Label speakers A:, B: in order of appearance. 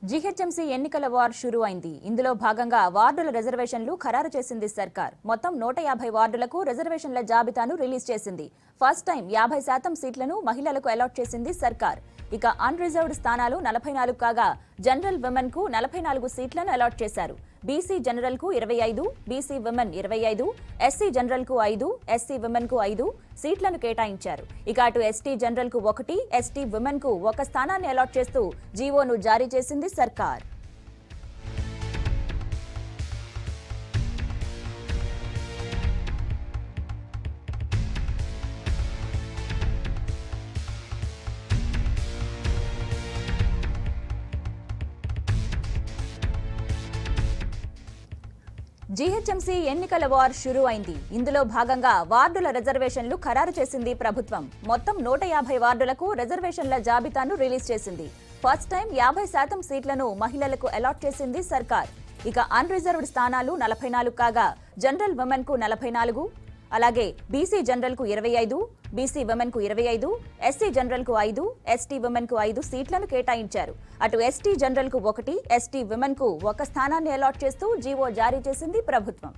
A: GHMC ఎన్నికల war షురూ అయింది. ఇందులో భాగంగా వార్డుల రిజర్వేషన్లు ఖరారు చేసింది సర్కార్. మొత్తం 150 వార్డులకు రిజర్వేషన్ల జాబితాను రిలీజ్ చేసింది. ఫస్ట్ టైం 50% సీట్లను మహిళలకు అలాట్ చేసింది సర్కార్. ఇక అన్ రిజర్వ్డ్ స్థానాలు 44 కాగా జనరల్ విమెన్ కు 44 సీట్లను అలాట్ చేశారు. బీసీ జనరల్ కు 25, బీసీ విమెన్ 25, ఎస్సీ జనరల్ కు 5, ఎస్సీ విమెన్ కు 5 సీట్లను కేటాయించారు. ఇక అటు ఎస్టీ జనరల్ కు 1, ఎస్టీ విమెన్ కు 1 స్థానాన్ని అలాట్ చేస్తూ జీవోను జారీ చేసింది సర్కార్. జీహెచ్ఎంసీ ఎన్నికల వార్ షురూ అయింది. ఇందులో భాగంగా వార్డుల రిజర్వేషన్లు ఖరారు చేసింది ప్రభుత్వం. మొత్తం 150 వార్డులకు రిజర్వేషన్ల జాబితాను రిలీజ్ చేసింది. ఫస్ట్ టైం 50% సీట్లను మహిళలకు అలాట్ చేసింది సర్కార్. ఇక అన్ రిజర్వ్డ్ స్థానాలు 44 కాగా జనరల్ విమెన్ కు 44, అలాగే బీసీ జనరల్ కు 25, బీసీ విమెన్ కు 25, ఎస్సీ జనరల్ కు 5, ఎస్టీ విమెన్ కు 5 సీట్లను కేటాయించారు. అటు ఎస్టీ జనరల్ కు 1, ఎస్టీ విమెన్ కు 1 స్థానాన్ని అలాట్ చేస్తూ జీవో జారీ చేసింది ప్రభుత్వం.